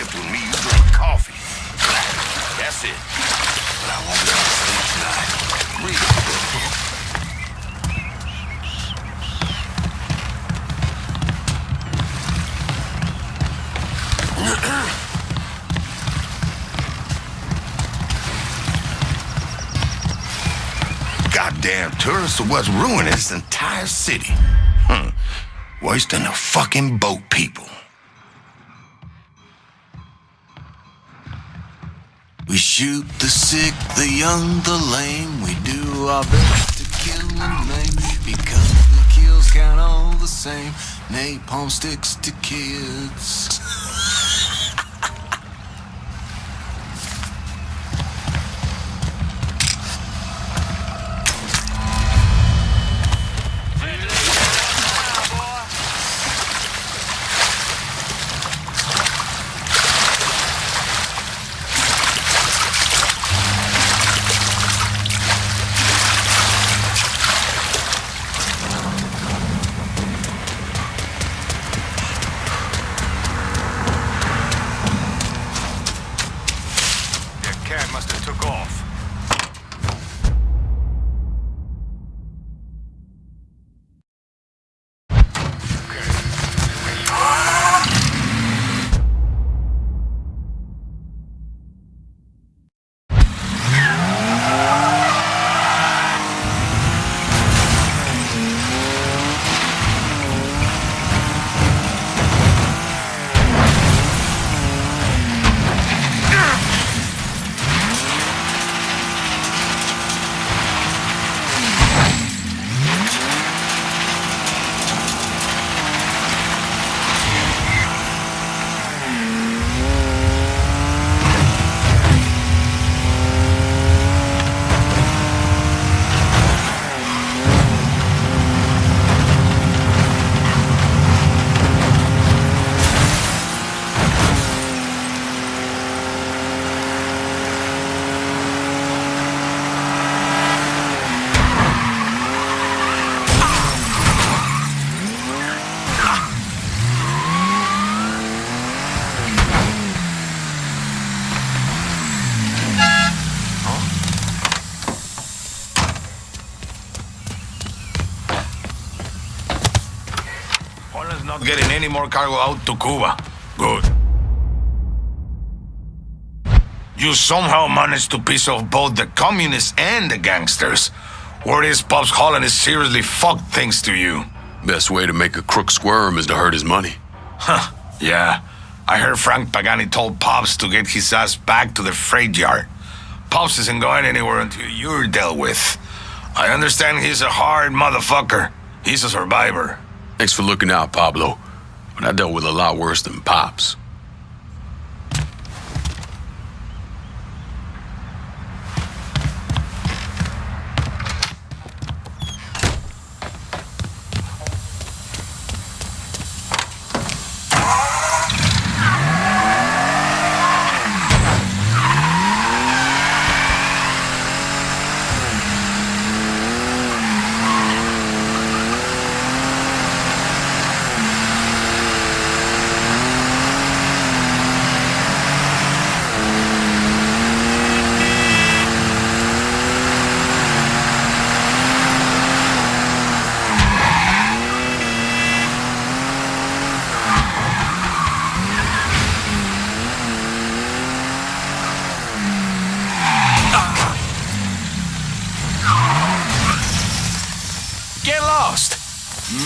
shift with me, you drink coffee. That's it. But I won't be able to sleep tonight. Read it. Goddamn tourists are what's ruining this entire city. Worse than the fucking boat people. We shoot the sick, the young, the lame. We do our best to kill and maim, because the kills count all the same. Napalm sticks to kids. Not getting any more cargo out to Cuba. Good. You somehow managed to piss off both the communists and the gangsters. Word is Pops Holland is seriously fucked thanks to you. Best way to make a crook squirm is to hurt his money. Huh, yeah. I heard Frank Pagani told Pops to get his ass back to the freight yard. Pops isn't going anywhere until you're dealt with. I understand he's a hard motherfucker. He's a survivor. Thanks for looking out, Pablo. But I dealt with a lot worse than Pops.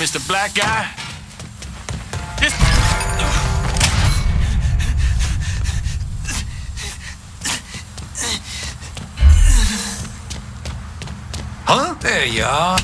Mr. Black Guy? Just... Huh? There you are.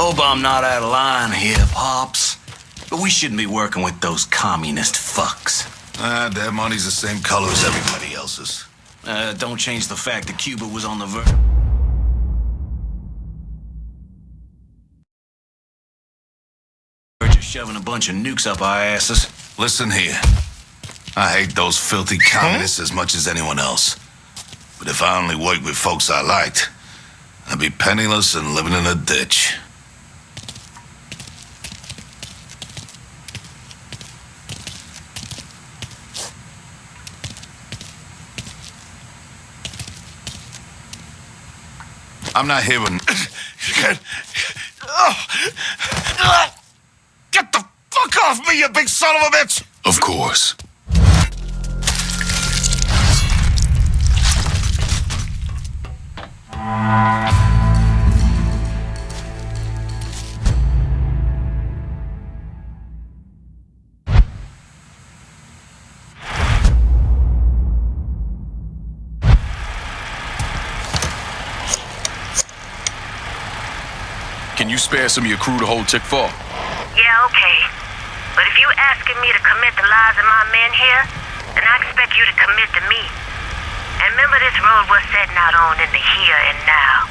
Hope I'm not out of line here, Pops. But we shouldn't be working with those communist fucks. Their money's the same color as everybody else's. Don't change the fact that Cuba was on the verge of shoving a bunch of nukes up our asses. Listen here. I hate those filthy communists as much as anyone else. But if I only worked with folks I liked, I'd be penniless and living in a ditch. I'm not hearing. Get the fuck off me, you big son of a bitch! Of course. Can you spare some of your crew to hold Tick 4? Yeah, okay. But if you asking me to commit the lives of my men here, then I expect you to commit to me. And remember this road we're setting out on in the here and now.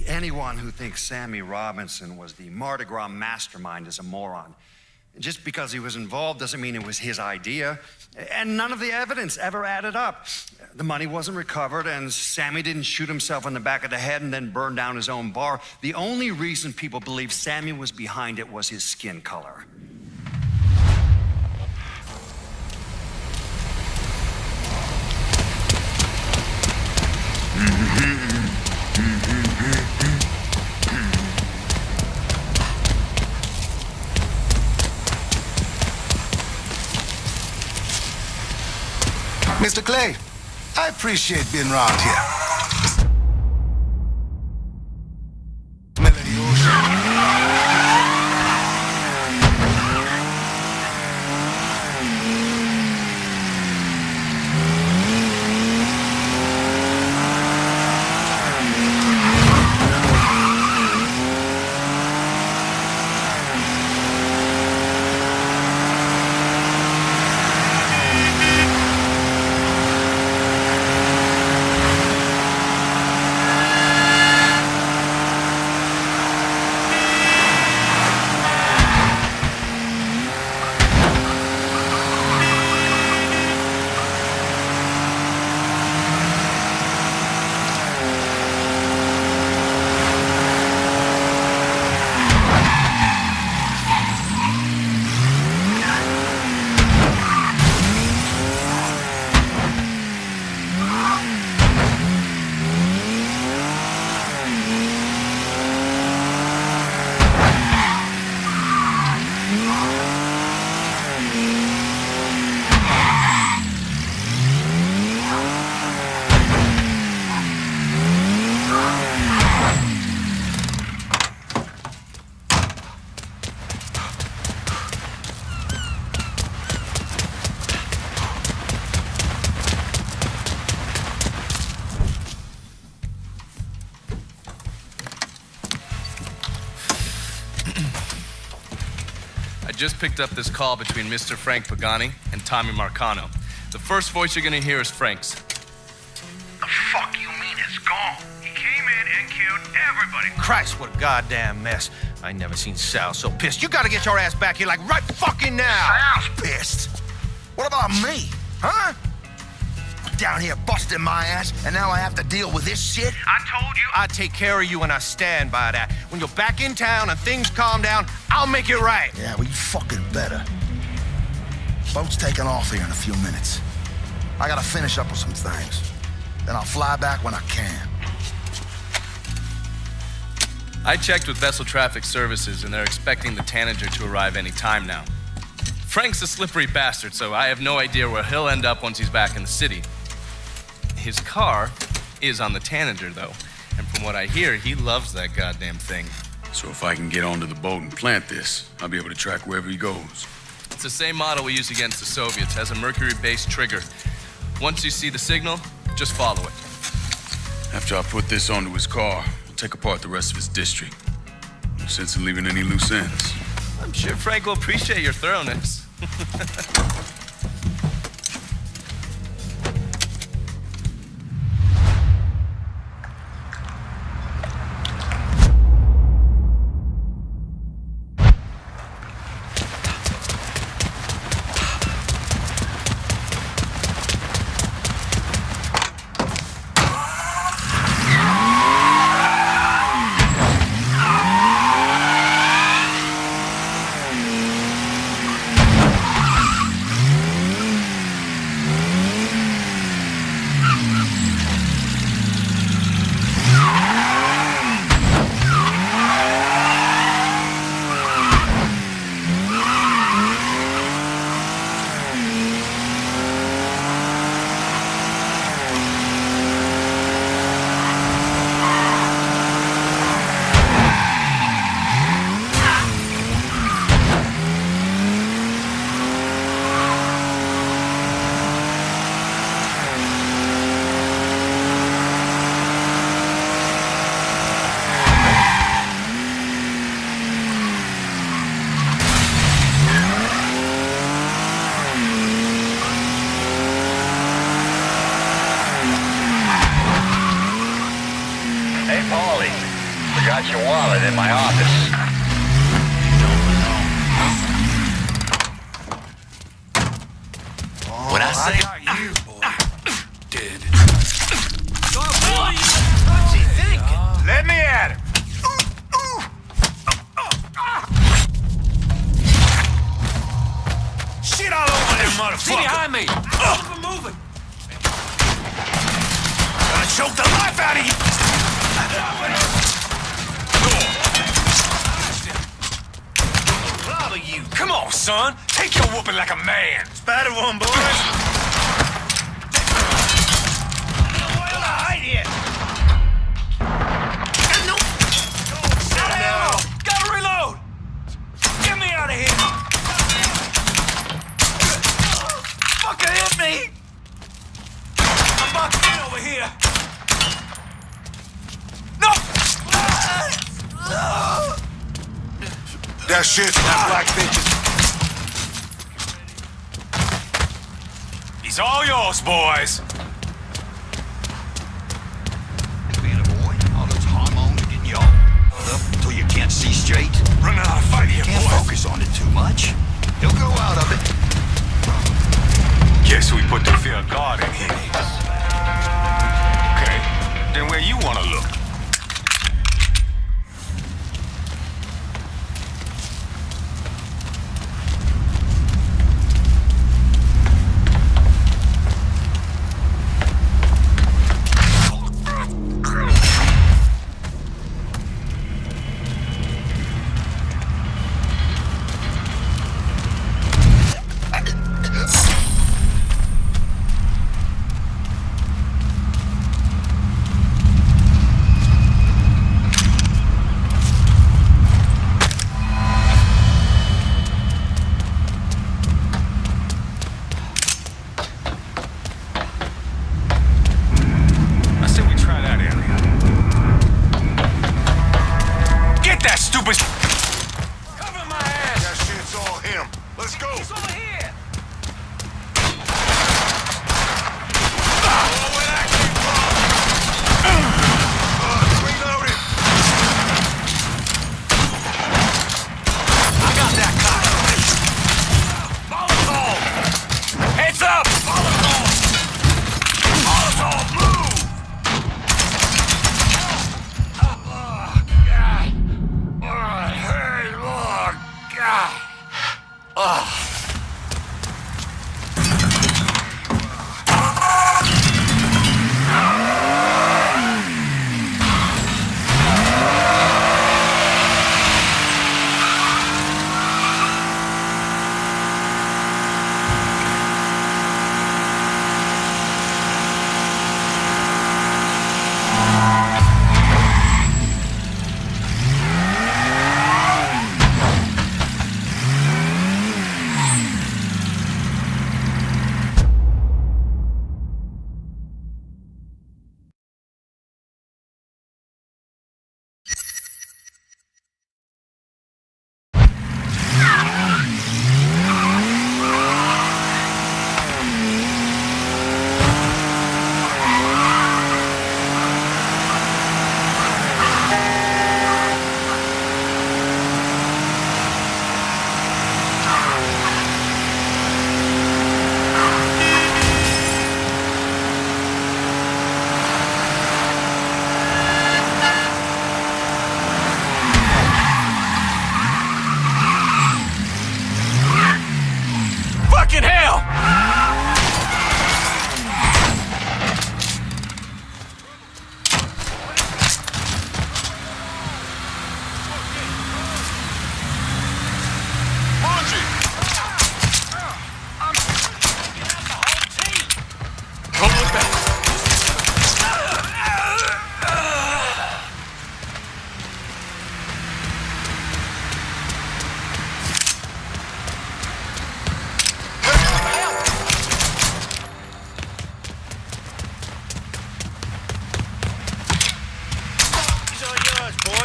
Anyone who thinks Sammy Robinson was the Mardi Gras mastermind is a moron. Just because he was involved doesn't mean it was his idea. And none of the evidence ever added up. The money wasn't recovered, and Sammy didn't shoot himself in the back of the head and then burn down his own bar. The only reason people believe Sammy was behind it was his skin color. Mr. Clay, I appreciate being around here. Melody Just picked up this call between Mr. Frank Pagani and Tommy Marcano. The first voice you're gonna hear is Frank's. The fuck you mean it's gone? He came in and killed everybody. Christ, what a goddamn mess. I ain't never seen Sal so pissed. You gotta get your ass back here like right fucking now. Sal's pissed. What about me? Huh? Down here busting my ass, and now I have to deal with this shit? I told you. I take care of you and I stand by that. When you're back in town and things calm down, I'll make it right. Yeah, well, you fucking better. Boat's taking off here in a few minutes. I gotta finish up with some things. Then I'll fly back when I can. I checked with Vessel Traffic Services and they're expecting the Tanager to arrive any time now. Frank's a slippery bastard, so I have no idea where he'll end up once he's back in the city. His car is on the Tanager, though, and from what I hear, he loves that goddamn thing. So if I can get onto the boat and plant this, I'll be able to track wherever he goes. It's the same model we used against the Soviets. Has a mercury-based trigger. Once you see the signal, just follow it. After I put this onto his car, I'll take apart the rest of his district. No sense in leaving any loose ends. I'm sure Frank will appreciate your thoroughness. Got your wallet in my office. What I say? got you, boy. Dead. What's he thinking? Let me at him. Shit all over this motherfucker. See behind me. Moving. Gonna choke the life out of you. You. Come on, son. Take your whooping like a man. Spider one, boys. Where to hide here? No. Gotta reload. Get me out of here. Fucker hit me. I'm boxed in over here. No. That shit, that black bitches. He's all yours, boys. Being a boy, all those hormones getting you all up until you can't see straight. Running out of fight here, Can't boys. focus on it too much. He'll grow out of it. Guess we put the fear of God in here. Okay, then where you want to look?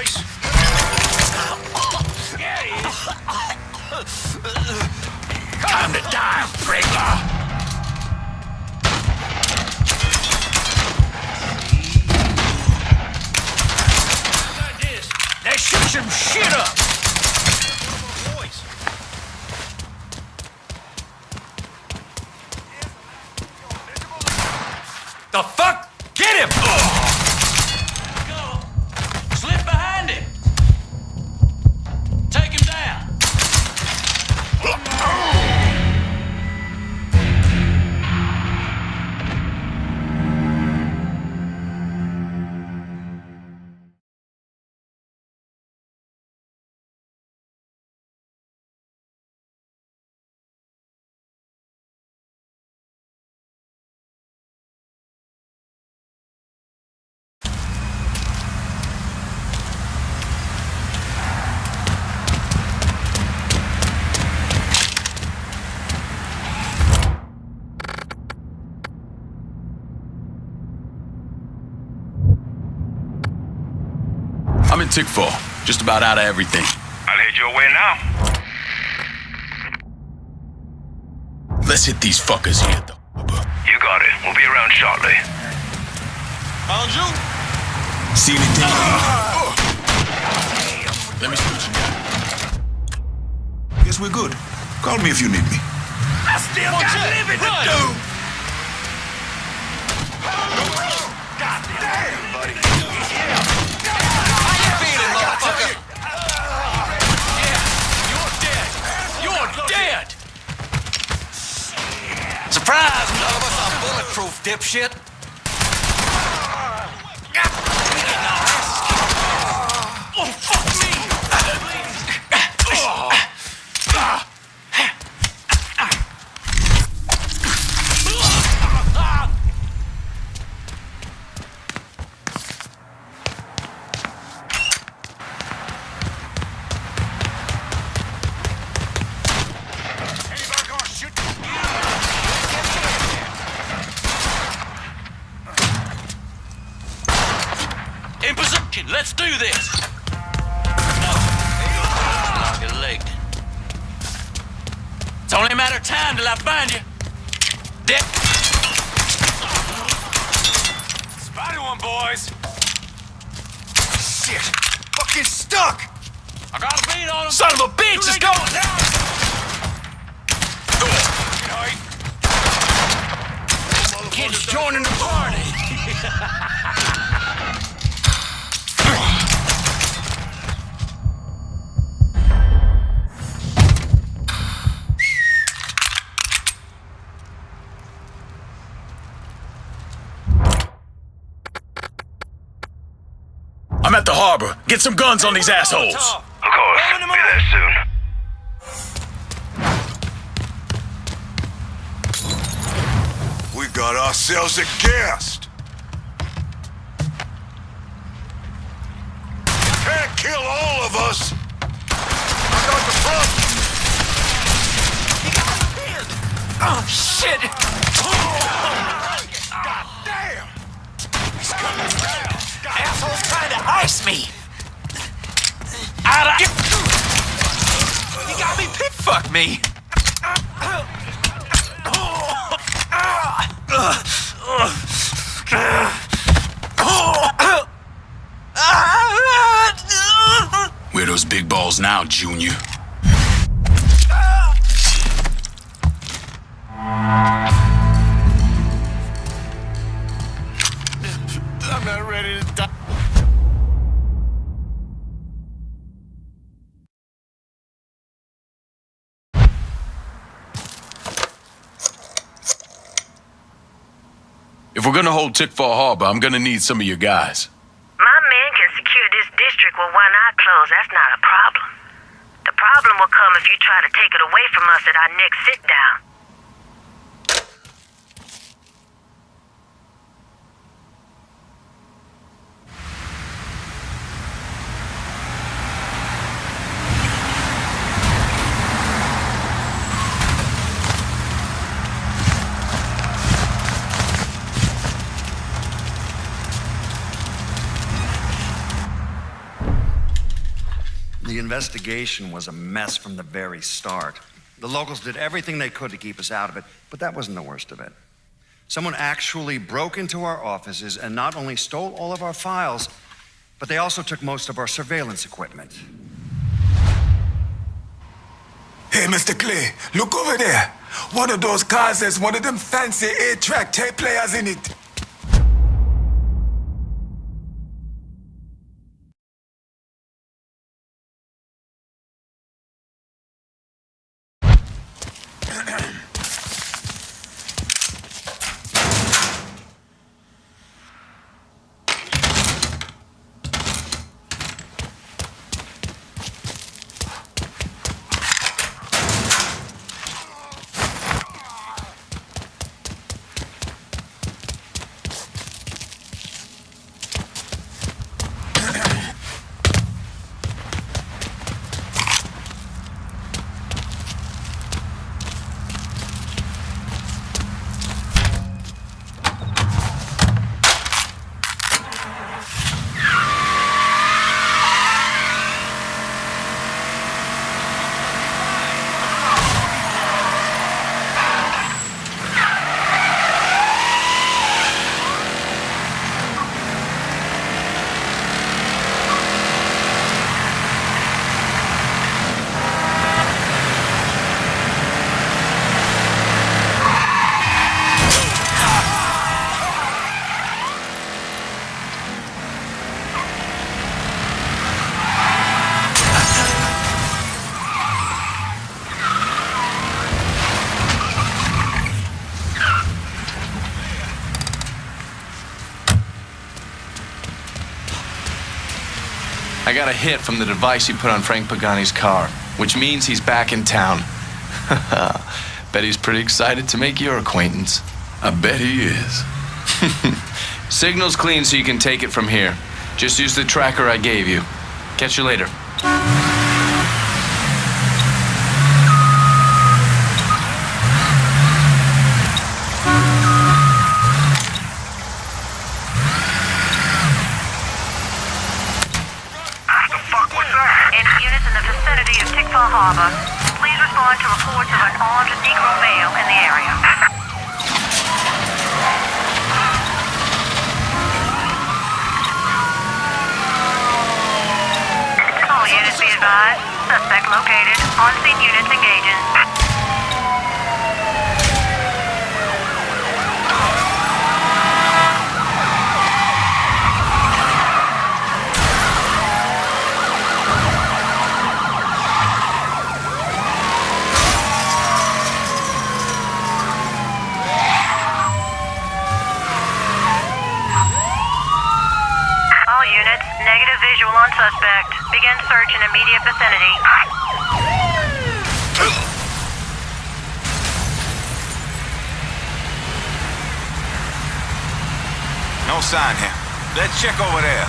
boys. Time to die, prick. Now shoot some shit up. Boys. The fuck? Get him! Go. Slip behind him. Take him down. I'm in Tick 4, just about out of everything. I'll head your way now. Let's hit these fuckers here, though. You got it. We'll be around shortly. Found you? See anything? Let me switch you. Guess we're good. Call me if you need me. I still got living to do. God damn, buddy. How you feeling, motherfucker? Yeah, you're dead. Surprise! None of us are bulletproof, dipshit. Oh, fuck me! In position, let's do this. Lock your leg. It's only a matter of time till I find you. Dead. Spotted one, boys. Shit. Fucking stuck. I got a beat on him. Son of a bitch, let's go. Kids joining the party. I'm at the harbor. Get some guns on these assholes. Of course. Be there soon. We got ourselves a guest. Can't kill all of us. I got the front. Oh, shit. God damn. He's coming down. Asshole's trying to ice me. You got me pit fuck me. Where are those big balls now, Junior? I'm not ready to die. If we're gonna hold Tick 4 Harbor, I'm gonna need some of your guys. My men can secure this district with one eye closed. That's not a problem. The problem will come if you try to take it away from us at our next sit-down. The investigation was a mess from the very start. The locals did everything they could to keep us out of it, but that wasn't the worst of it. Someone actually broke into our offices and not only stole all of our files, but they also took most of our surveillance equipment. Hey, Mr. Clay, look over there. One of those cars has one of them fancy 8-track tape players in it. I got a hit from the device he put on Frank Pagani's car, which means he's back in town. Bet he's pretty excited to make your acquaintance. I bet he is. Signal's clean so you can take it from here. Just use the tracker I gave you. Catch you later. Harbor. Please respond to reports of an armed Negro male in the area. All units be advised. Suspect located. On-scene units engaging. Negative visual on suspect. Begin search in immediate vicinity. No sign here. Let's check over there.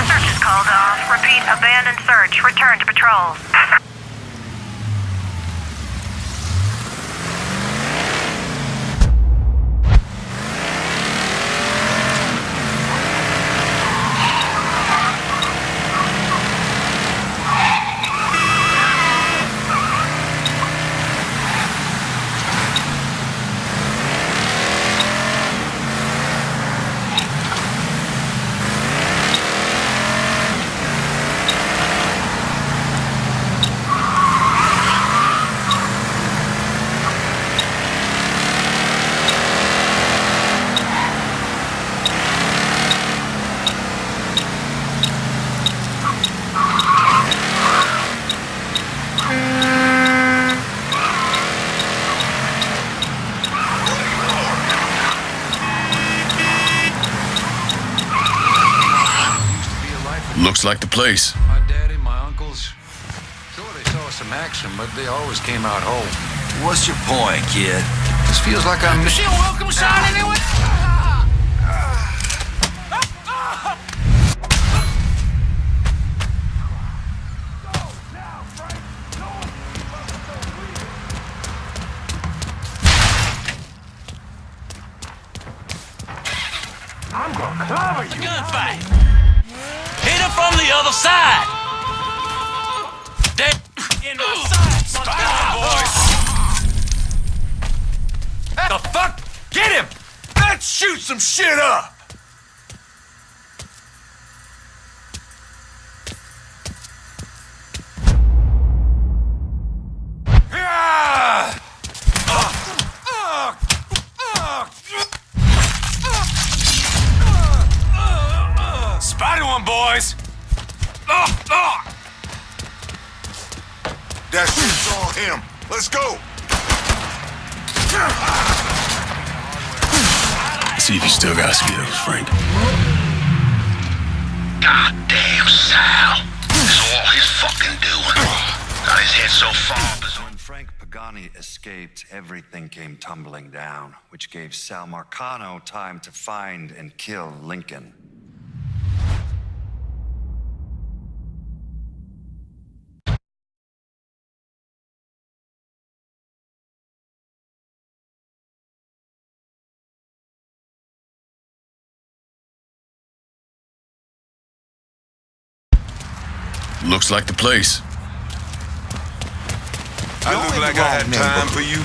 Search is called off. Repeat, abandon search. Return to patrol. Looks like the place. My daddy, my uncles, sure they saw some action, but they always came out whole. What's your point, kid? This feels like I'm... Is she a welcome sign anyway? I'm gonna clobber you. Gunfight. Hit him from the other side. Dead in my sights. The fuck? Get him! Let's shoot some shit up! Spotted one, boys! That shit's all him. Let's go! See if you still got skills, Frank. Goddamn Sal. This is all his fucking doing. Got his head so far. When Frank Pagani escaped, everything came tumbling down, which gave Sal Marcano time to find and kill Lincoln. Looks like the place. I look like I had time for you.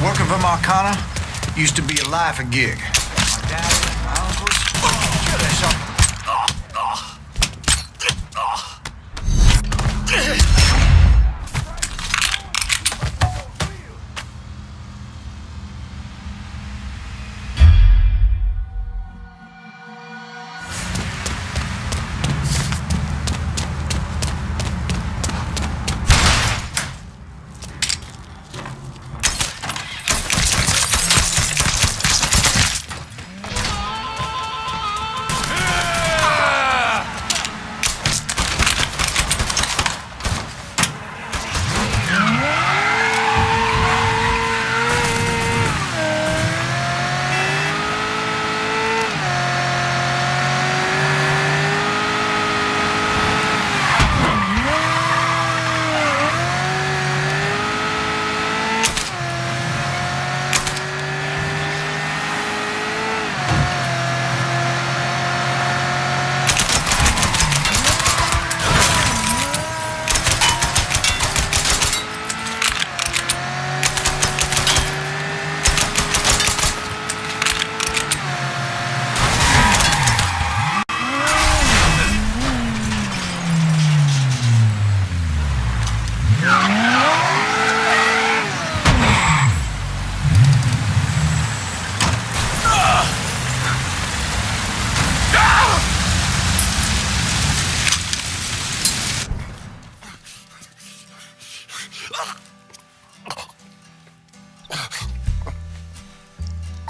Working for Marcano used to be a life and gig. My dad, my uncles, sure there's something.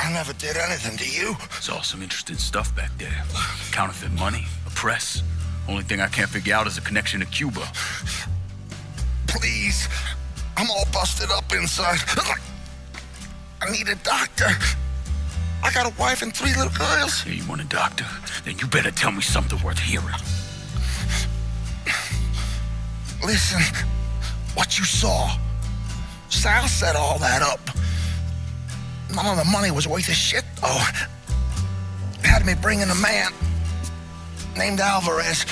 I never did anything to you. There's all some interesting stuff back there. Counterfeit money, a press. Only thing I can't figure out is a connection to Cuba. Please. I'm all busted up inside. I need a doctor. I got a wife and 3 little girls. Yeah, you want a doctor? Then you better tell me something worth hearing. Listen, what you saw. Sal set all that up. None of the money was worth a shit, though. Had me bring in a man named Alvarez,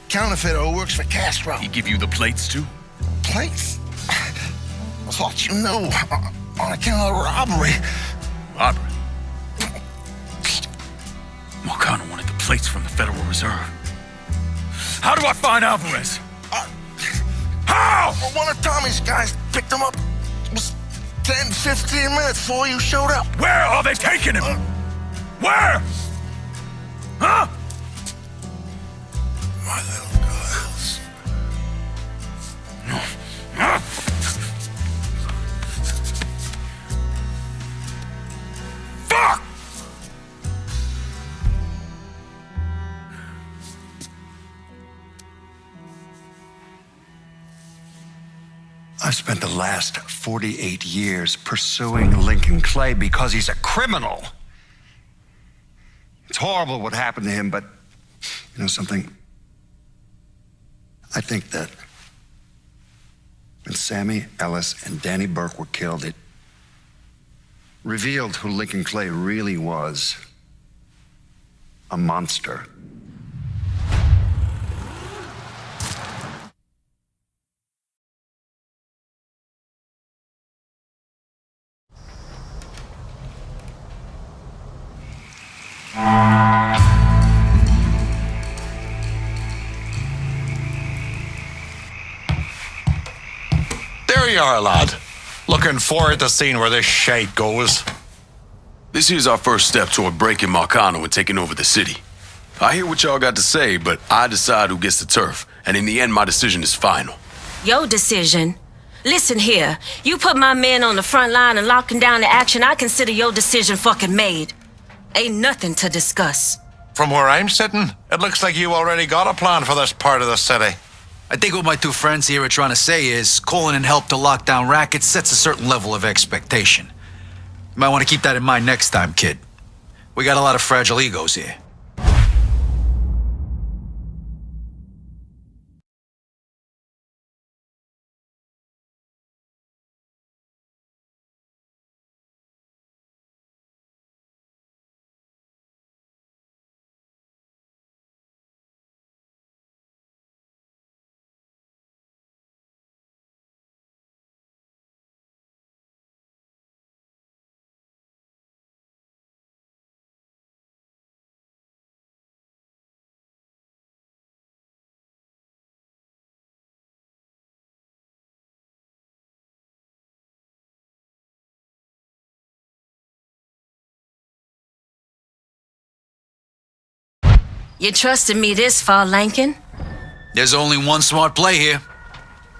counterfeiter who works for Castro. He give you the plates, too? Plates? I thought you knew. On account of robbery. Robbery? Marcano wanted the plates from the Federal Reserve. How do I find Alvarez? How? Well, one of Tommy's guys picked him up. It was 10, 15 minutes before you showed up. Where are they taking him? Where? Huh? My little girls. Fuck! I've spent the last 48 years pursuing Lincoln Clay because he's a criminal. It's horrible what happened to him, but you know something? I think that when Sammy Ellis and Danny Burke were killed, it revealed who Lincoln Clay really was. A monster. There you are, lad. Looking forward to seeing where this shite goes. This here's our first step toward breaking Marcano and taking over the city. I hear what y'all got to say, but I decide who gets the turf. And in the end, my decision is final. Your decision? Listen here. You put my men on the front line and locking down the action, I consider your decision fucking made. Ain't nothing to discuss. From where I'm sitting, it looks like you already got a plan for this part of the city. I think what my two friends here are trying to say is calling in help to lock down rackets sets a certain level of expectation. You might want to keep that in mind next time, kid. We got a lot of fragile egos here. You trusted me this far, Lincoln? There's only one smart play here,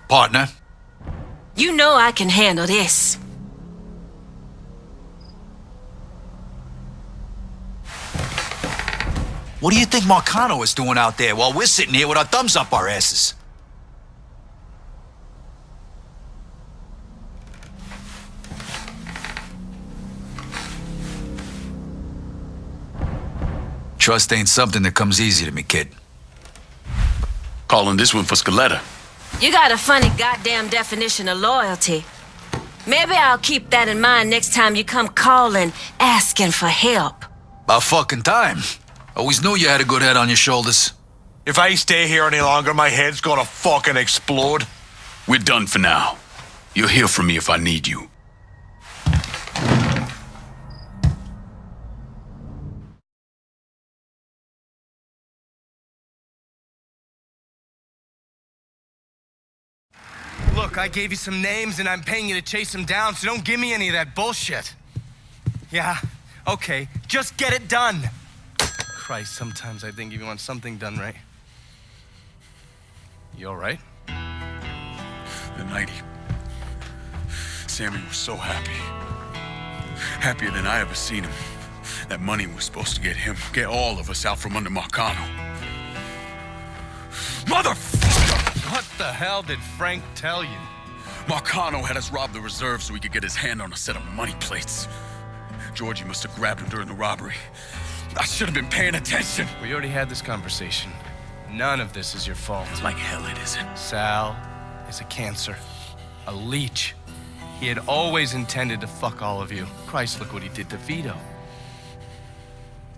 partner. You know I can handle this. What do you think Marcano is doing out there while we're sitting here with our thumbs up our asses? Trust ain't something that comes easy to me, kid. Calling this one for Scaletta. You got a funny goddamn definition of loyalty. Maybe I'll keep that in mind next time you come calling, asking for help. About fucking time. Always knew you had a good head on your shoulders. If I stay here any longer, my head's gonna fucking explode. We're done for now. You'll hear from me if I need you. Look, I gave you some names and I'm paying you to chase them down, so don't give me any of that bullshit. Yeah, okay, just get it done. Christ, sometimes I think if you want something done right. You all right? The night Sammy was so happy. Happier than I ever seen him. That money was supposed to get him, get all of us out from under Marcano. Motherfucker! What the hell did Frank tell you? Marcano had us rob the reserve so he could get his hand on a set of money plates. Georgie must have grabbed him during the robbery. I should have been paying attention. We already had this conversation. None of this is your fault. Like hell it isn't. Sal is a cancer. A leech. He had always intended to fuck all of you. Christ, look what he did to Vito.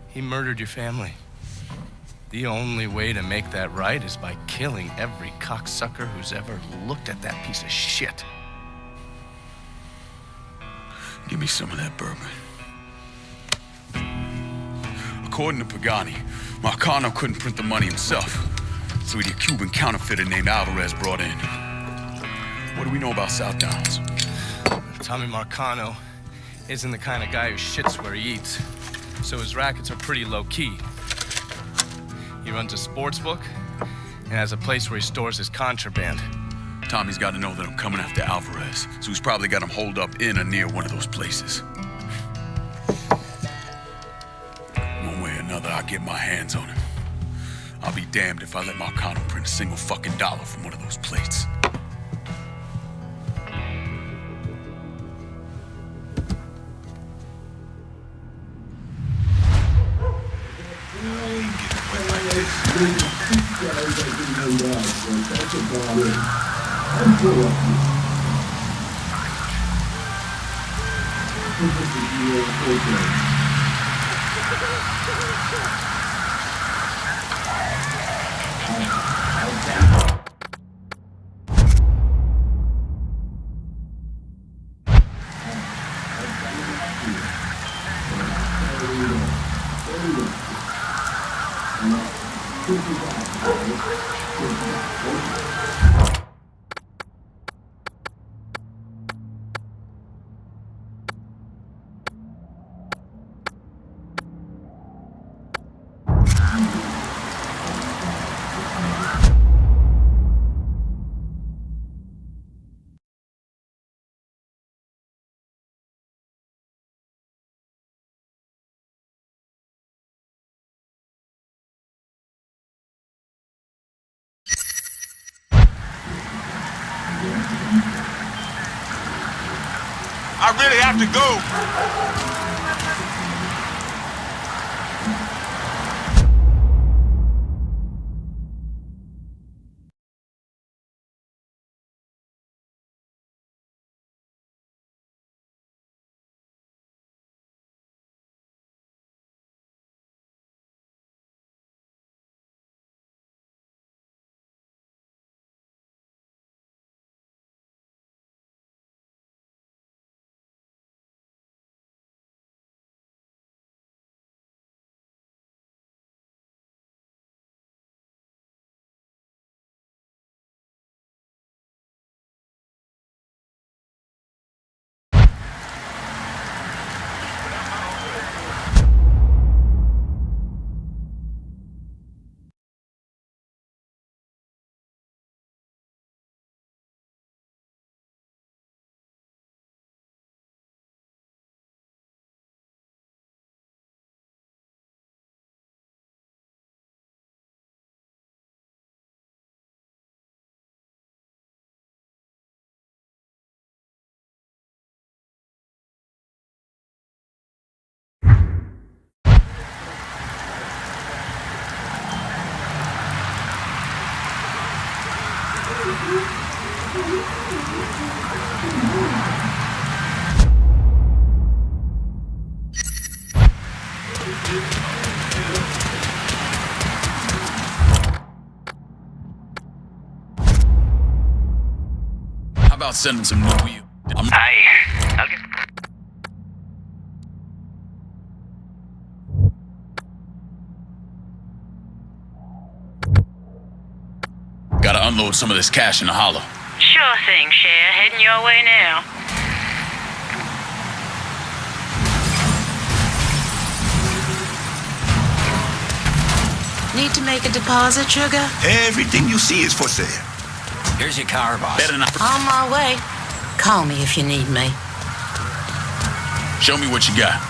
He murdered your family. The only way to make that right is by killing every cocksucker who's ever looked at that piece of shit. Give me some of that bourbon. According to Pagani, Marcano couldn't print the money himself, so he had a Cuban counterfeiter named Alvarez brought in. What do we know about South Downs? Tommy Marcano isn't the kind of guy who shits where he eats, so his rackets are pretty low-key. He runs a sports book and has a place where he stores his contraband. Tommy's got to know that I'm coming after Alvarez, so he's probably got him holed up in or near one of those places. One way or another, I'll get my hands on him. I'll be damned if I let Marcano print a single fucking dollar from one of those plates. I really have to go. How about sending some new wheels? I'll get... Gotta unload some of this cash in the hollow. Sure thing, Cher. Heading your way now. Need to make a deposit, sugar? Everything you see is for sale. Here's your car, boss. Better not. On my way. Call me if you need me. Show me what you got.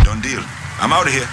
Done deal. I'm out of here.